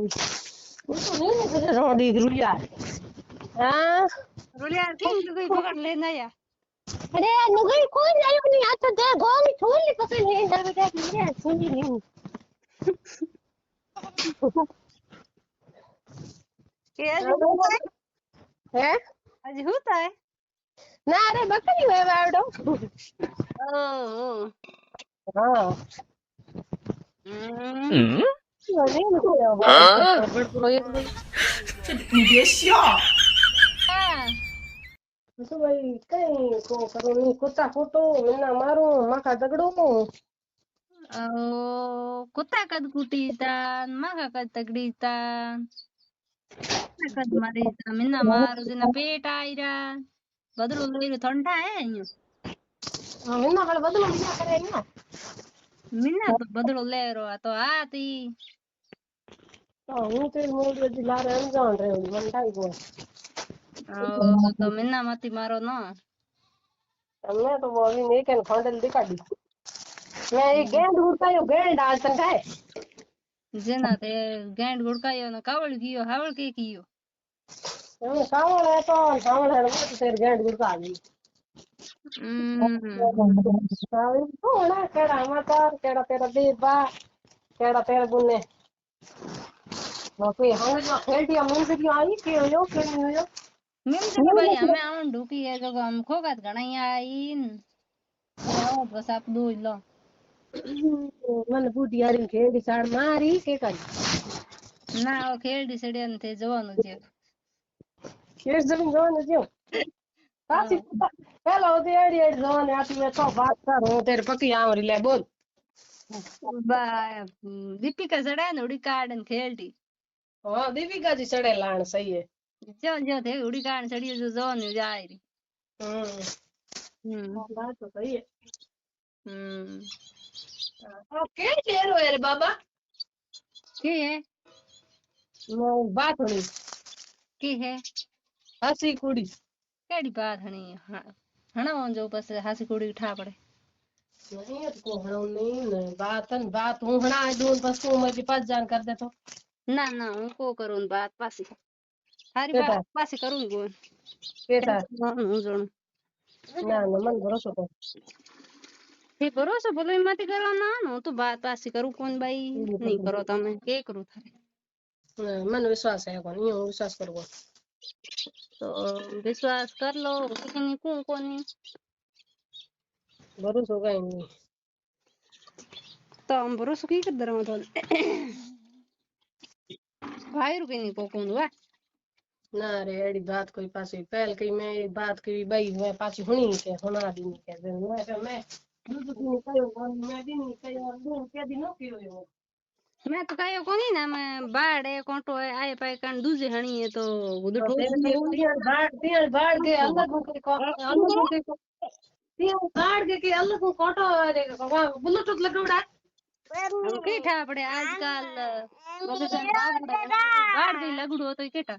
હું તો નહીં ને રોડી રૂલિયા હા રૂલિયા કેમ ગઈ પકડ લઈને આયા અરે નુગઈ કોણ આવ્યું નહીં આ તો તે ગોળી છોલી પકડ લઈને આવે તે મેરે છોલી નહીં કે હજી હે હું થાય ના અરે બકરી હોય આવડો ઓહ હા你别笑。 શું ભાઈ કઈ કો કરો ની કુત્તા ફોટો મેના મારું માખા દગડું कुत्ता कद कुटीता मागा कद तगडीता कद मारीता मिना मारू दिना पेट आयरा बदलो लईरो ठंडा है अहियो મેના કળ બદલો બીજા કરે ને मिना तो बदलो लेरो तो आती તો હું તે મોડ લારે અંજાણ રે મન થાય ગો तो मिना मती मारो न તમને તો બોલી ને કે ફાંડલ દેખાડી मैं एक गेंद उड़तायो गेंद आज तक है जेना ते गेंड गुड़कायो न कावल कियो हावल के कियो मैं सावल है तो सावल है वो तो तेरे गेंद उड़ता आ गई सावल तो ना केड़ा समाचार केड़ा तेरा दीपा केड़ा तेरा बुने वो कोई हम जो खेलती हम से क्यों आई के हो के नहीं हो मिल से भाई हमें आवन ढुकी है जो हम खोगत गणाई आईन आओ बस आप दो लो मन बूटी यारी खेड़ी साड़ मारी के कर ના ખેરડી સડ્યા ને તે જવાનું છે खेड़ जमीन जवान जो साची हेलो देड़ी एड़ी जवान आती मैं तो बात कर हूं तेरे पकी आवरी ले बोल દીપિકા સડ્યા ને ઉડી કાઢ ને ખેરડી हां दीपिका जी सड़े लाण सही है જો જો તે ઉડી કાઢ સડ્યો જો જવાનું જાય રી बात तो सही है हम्म ओके तेरो यार बाबा की है बात होनी की है हसी कुड़ी केड़ी बात हणी हणा जो बस हासी कुड़ी ठा पड़े नहीं है को हणो नहीं बात हूं हणा दून बस तू मुझे पास जान कर दे तो ना ना हूं को करूं बात पासी हारी बात पासी करूं गो केटा हूं जण ना ना मन भरोसा कर हे भरोसा बोलो मत करो ना हूं तो बात पासी करूं कौन भाई नहीं करो तमे के करू थारे मन विश्वास है कोनी हूं विश्वास करूं तो विश्वास कर लो लेकिन को कोनी भरोसा कहीं नहीं तो हम भरोसा की कर दरा तो भाई रुके नहीं को कोन वा ना रे एड़ी बात कोई पासी पहल कई मैं एक बात की भाई मैं पासी हुनी के होना दी नहीं के मैं दूध नहीं कयो मैं भी नहीं कयो दूध के दिन नो कियो मैं तो कहो कोनी ना मैं बाड़ है कोटो है आए पाए कान दूजे हणी है तो गुद ठोक बाढ़ के अलग को बाढ़ के अलग को कोटो रे ब्लूटूथ लगावड़ा के ठा पड़े आजकल बाड़ गई लगड़ो तो केटा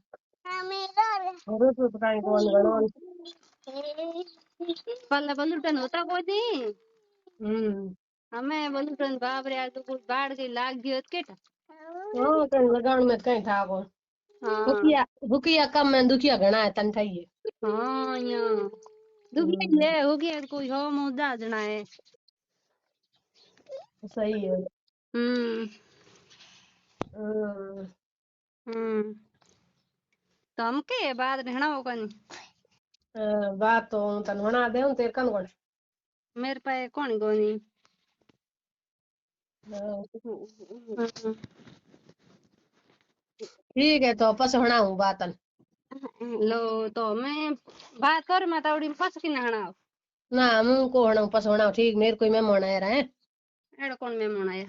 ब्लूटूथ काई कोन गणोन पल्ला बलूटन होता कोनी हमें बलूटन बाप रे आ तो कुछ बाड़ गई लाग गयो केटा हां कन लगाण में कई ठा को भुकिया भुकिया कम में दुखिया घणा है तन थाई हां या दुखिया ले हो गया कोई हो मुद्दा जना है सही है तो हम के बात रहना होगा नहीं बात तो तन होना दे तेरे कन कोन मेरे पे कौन गोनी ठीक है तो पस होना हूं बातन लो तो मैं बात कर मातावड़ी में फस की नहना ना मुंह को होना पस होना ठीक मेरे कोई मेहमान आया रहे एड़ा कौन मेहमान आया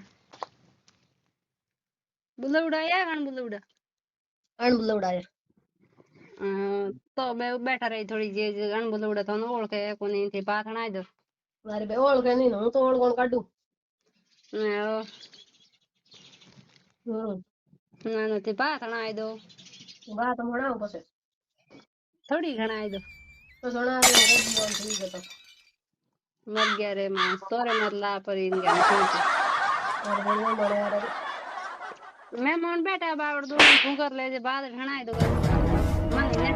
बुलौड़ा या गण बुलौड़ा अण बुलौड़ा आया तो मैं बैठा रही थोड़ी जे गण बुलौड़ा तो न ओळखे कोनी थी बात हणाय दो अरे बे ओळ के नहीं हूं तो ओळ कोन काडू ना ना थी बात हणाय दो बात होना पस थोड़ी घणाय दो तो सोना रे बोल ठीक है तो मर गया रे मां तोरे मरला पर इन गया और बोलने मरे यार મહેમાન બેઠા બાવડ દો ભૂગર લેજે બાદ ઘણાય તો મને